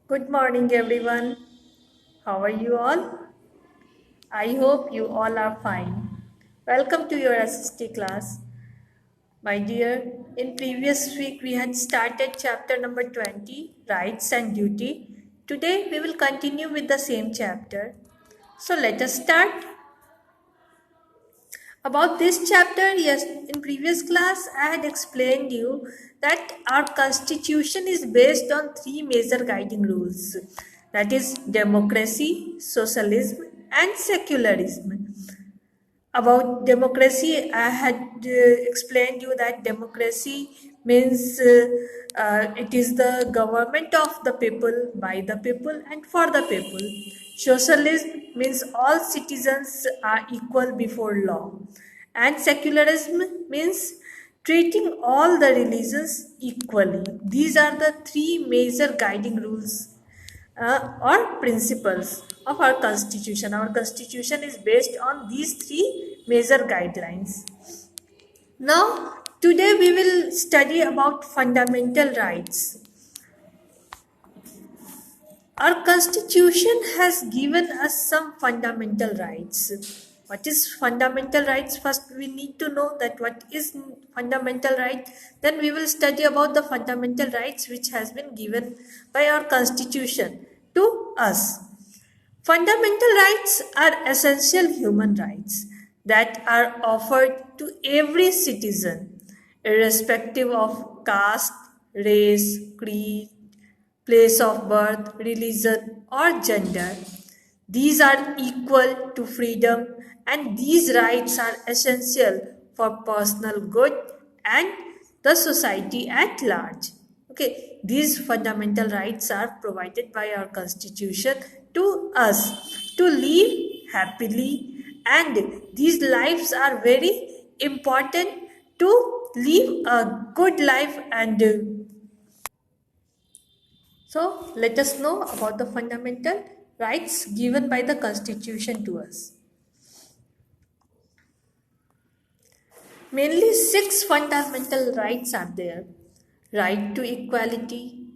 Good morning, everyone. How are you all? I hope you all are fine. Welcome to your SST class. My dear, in previous week we had started chapter number 20, Rights and Duty. Today we will continue with the same chapter. So let us start. About this chapter, yes, in previous class I had explained you that our constitution is based on three major guiding rules, that is democracy, socialism and secularism. About democracy, I had explained you that democracy means it is the government of the people, by the people and for the people. Socialism means all citizens are equal before law, and secularism means treating all the religions equally. These are the three major guiding rules or principles of our constitution. Our constitution is based on these three major guidelines. Now, today we will study about fundamental rights. Our constitution has given us some fundamental rights. What is fundamental rights? First, we need to know that what is fundamental right. Then we will study about the fundamental rights which has been given by our constitution to us. Fundamental rights are essential human rights that are offered to every citizen, irrespective of caste, race, creed, place of birth, religion, or gender. These are equal to freedom, and these rights are essential for personal good and the society at large. Okay, these fundamental rights are provided by our constitution to us to live happily, and these lives are very important to live a good life. And so let us know about the fundamental rights given by the constitution to us. Mainly six fundamental rights are there: right to equality,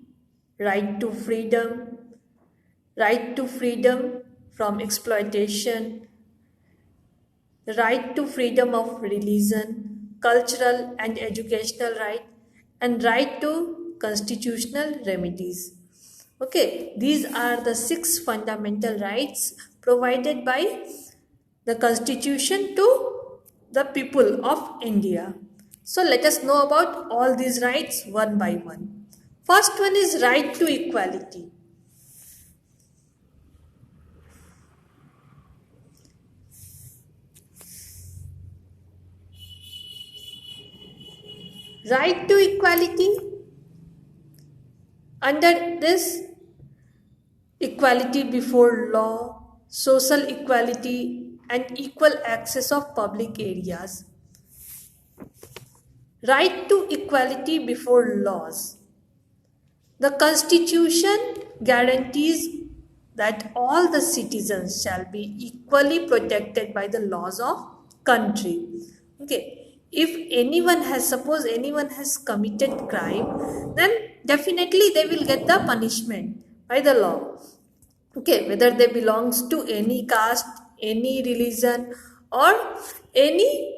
right to freedom, right to freedom from exploitation, right to freedom of religion, cultural and educational right, and right to constitutional remedies. Okay, these are the six fundamental rights provided by the constitution to the people of India. So let us know about all these rights one by one. First one is right to equality. Right to equality, under this, equality before law, social equality, and equal access of public areas. Right to equality before laws. The Constitution guarantees that all the citizens shall be equally protected by the laws of country. Okay, if anyone has, suppose anyone has committed crime, then definitely they will get the punishment by the law. Okay, whether they belongs to any caste, any religion, or any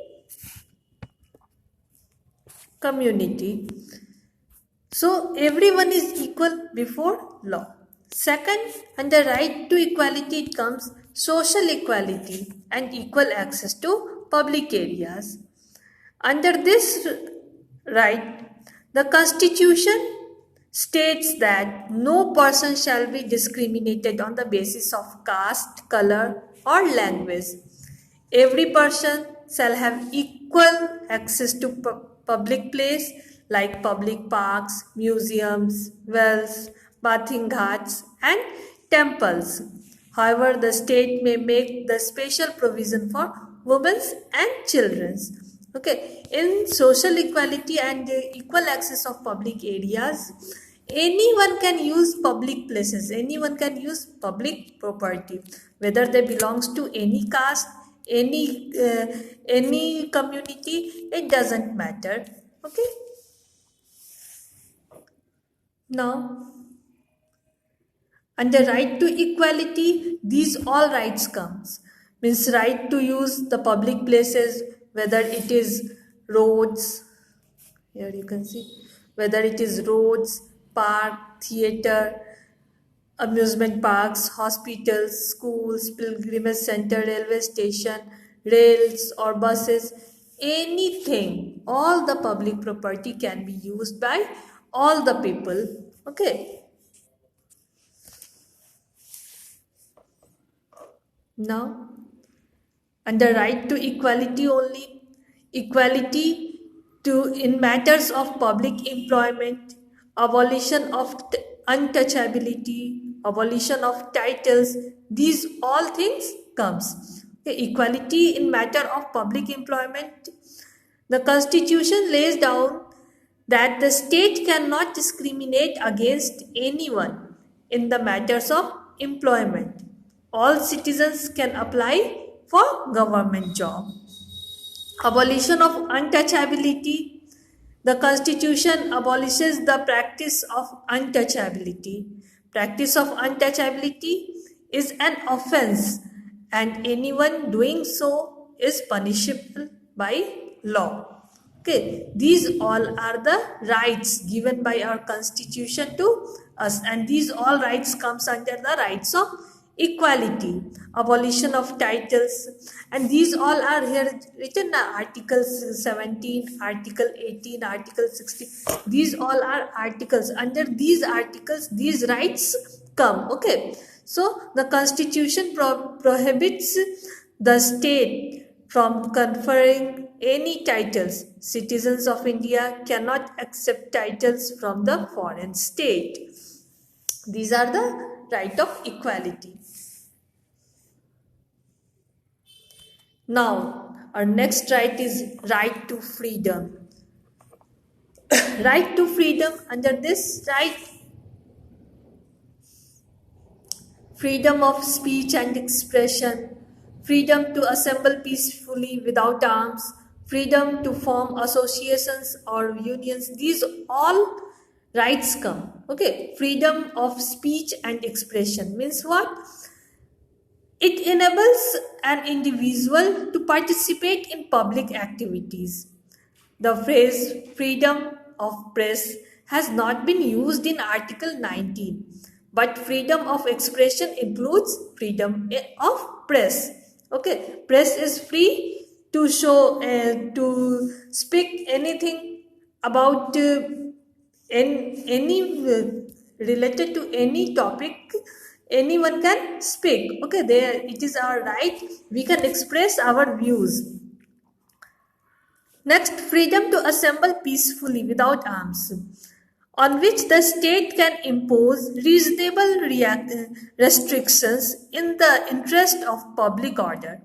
community. So everyone is equal before law. Second, under right to equality, it comes social equality and equal access to public areas. Under this right, the Constitution states that no person shall be discriminated on the basis of caste, color, or language. Every person shall have equal access to public place like public parks, museums, wells, bathing ghats, and temples. However, the state may make the special provision for women and children. Okay, in social equality and equal access of public areas, anyone can use public places, anyone can use public property, whether they belongs to any caste, any community, it doesn't matter. Okay, now Under right to equality, these all rights comes. Means right to use the public places, whether it is roads, here you can see, whether it is roads, park, theater, amusement parks, hospitals, schools, pilgrimage center, railway station, rails or buses, anything, all the public property can be used by all the people. Okay. Now, under right to equality only, equality to in matters of public employment, abolition of untouchability, abolition of titles, these all things comes. Okay, equality in matter of public employment, the constitution lays down that the state cannot discriminate against anyone in the matters of employment. All citizens can apply for government job. Abolition of untouchability. The constitution abolishes the practice of untouchability. Practice of untouchability is an offense and anyone doing so is punishable by law. Okay, these all are the rights given by our constitution to us, and these all rights comes under the rights of equality, abolition of titles, and these all are here written, article 17, article 18, article 16. These all are articles. Under these articles these rights come. Okay, so the constitution prohibits the state from conferring any titles. Citizens of India cannot accept titles from the foreign state. These are the right of equality. Now, our next right is right to freedom. Right to freedom, under this right, freedom of speech and expression, freedom to assemble peacefully without arms, freedom to form associations or unions, these all rights come. Okay, freedom of speech and expression means what? It enables an individual to participate in public activities. The phrase freedom of press has not been used in Article 19, but freedom of expression includes freedom of press. Okay, press is free to show, to speak anything about any related to any topic. Anyone can speak. Okay, there it is our right. We can express our views. Next, freedom to assemble peacefully without arms, on which the state can impose reasonable restrictions in the interest of public order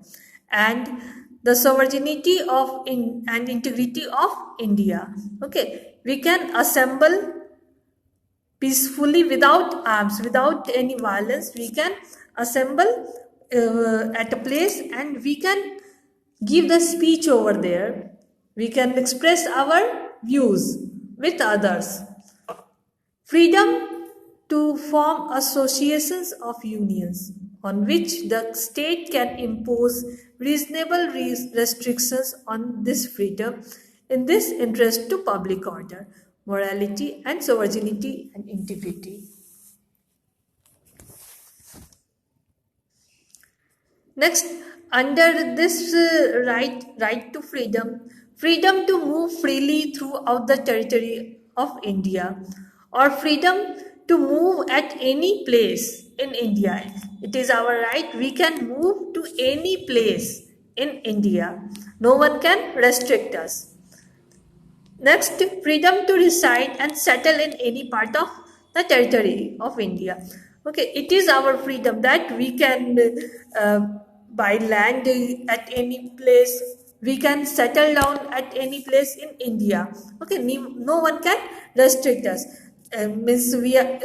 and the sovereignty of and integrity of India. Okay, we can assemble peacefully without arms, without any violence. We can assemble at a place and we can give the speech over there. We can express our views with others. Freedom to form associations of unions, on which the state can impose reasonable restrictions on this freedom in this interest to public order, morality and sovereignty and integrity. Next, under this right to freedom, freedom to move freely throughout the territory of India, or freedom to move at any place in India. It is our right. We can move to any place in India. No one can restrict us. Next, freedom to reside and settle in any part of the territory of India. Okay, it is our freedom that we can buy land at any place. We can settle down at any place in India. Okay, no one can restrict us. Means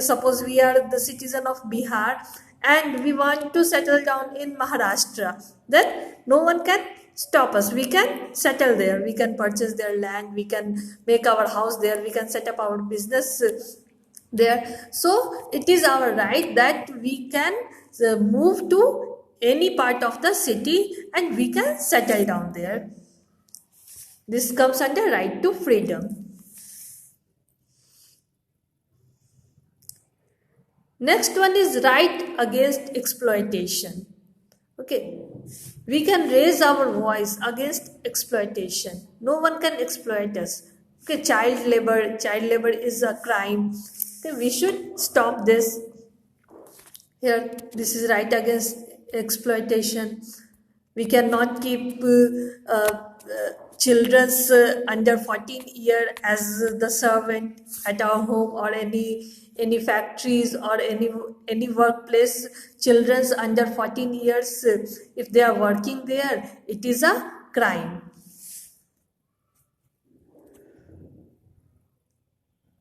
suppose we are the citizen of Bihar and we want to settle down in Maharashtra. Then no one can stop us. We can settle there. We can purchase their land. We can make our house there. We can set up our business there. So it is our right that we can move to any part of the city and we can settle down there. This comes under right to freedom. Next one is right against exploitation. Okay, we can raise our voice against exploitation. No one can exploit us. Okay, child labor is a crime. Okay, we should stop this. Here, this is right against exploitation. We cannot keep children's under 14 year as the servant at our home or any factories or any workplace. Children's under 14 years, if they are working there, it is a crime.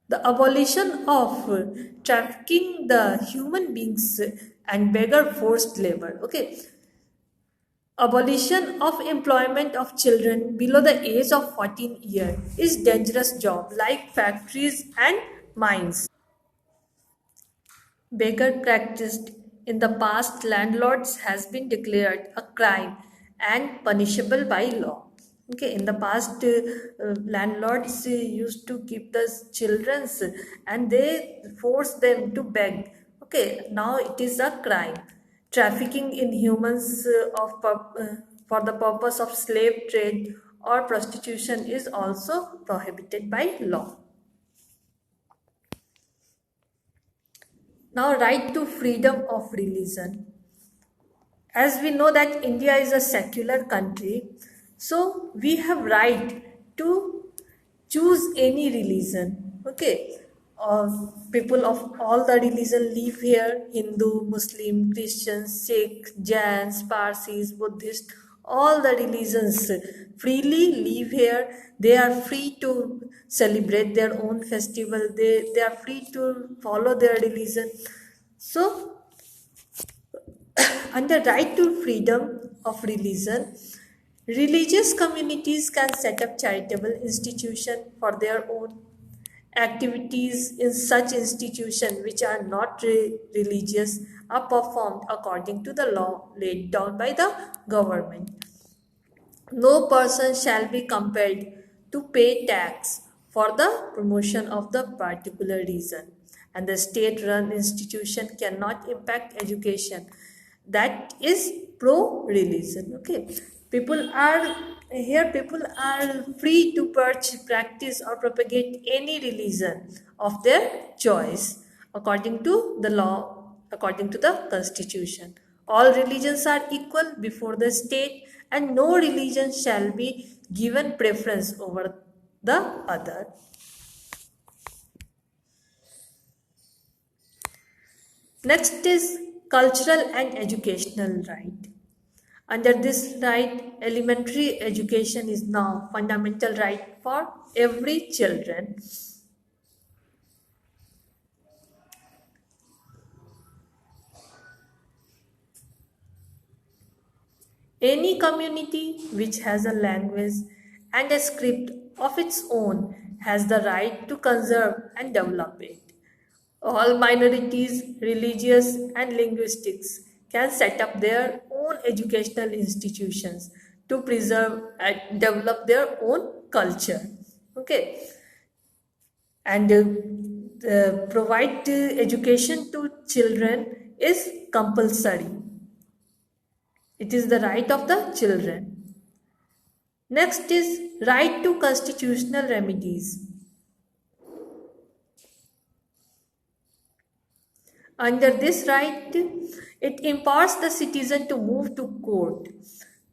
The abolition of trafficking the human beings and beggar forced labor. Okay, abolition of employment of children below the age of 14 years is dangerous job like factories and mines. Beggar practiced in the past landlords has been declared a crime and punishable by law. Okay, in the past, landlords used to keep the children and they force them to beg. Okay, now it is a crime. Trafficking in humans for the purpose of slave trade or prostitution is also prohibited by law. Now, right to freedom of religion. As we know that India is a secular country, so we have right to choose any religion. Okay, people of all the religion live here: Hindu, Muslim, Christian, Sikh, Jains, Parsis, Buddhist. All the religions freely live here. They are free to celebrate their own festival. They are free to follow their religion. So under right to freedom of religion, religious communities can set up charitable institutions for their own activities. In such institutions which are not religious are performed according to the law laid down by the government. No person shall be compelled to pay tax for the promotion of the particular reason, and the state run institution cannot impact education that is pro religion. Okay, people are people are free to practice or propagate any religion of their choice according to the law, according to the constitution. All religions are equal before the state, and no religion shall be given preference over the other. Next is cultural and educational right. Under this right, elementary education is now fundamental right for every children. Any community which has a language and a script of its own has the right to conserve and develop it. All minorities, religious and linguistics, can set up their own educational institutions to preserve and develop their own culture. Okay, and provide education to children is compulsory. It is the right of the children. Next is right to constitutional remedies. Under this right, it empowers the citizen to move to court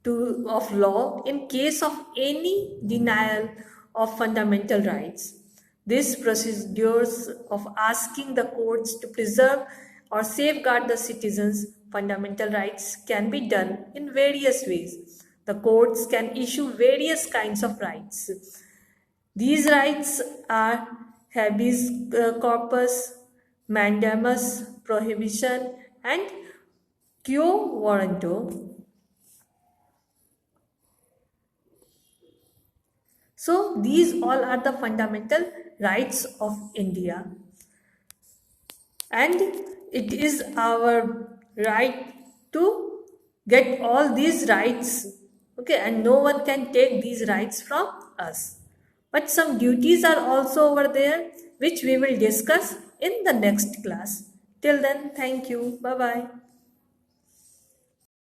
of law in case of any denial of fundamental rights. These procedures of asking the courts to preserve or safeguard the citizens' fundamental rights can be done in various ways. The courts can issue various kinds of rights. These rights are habeas corpus, mandamus, prohibition, and quo warranto. So these all are the fundamental rights of India. and it is our right to get all these rights. Okay, and no one can take these rights from us, but some duties are also over there, which we will discuss in the next class. Till then, thank you. Bye bye.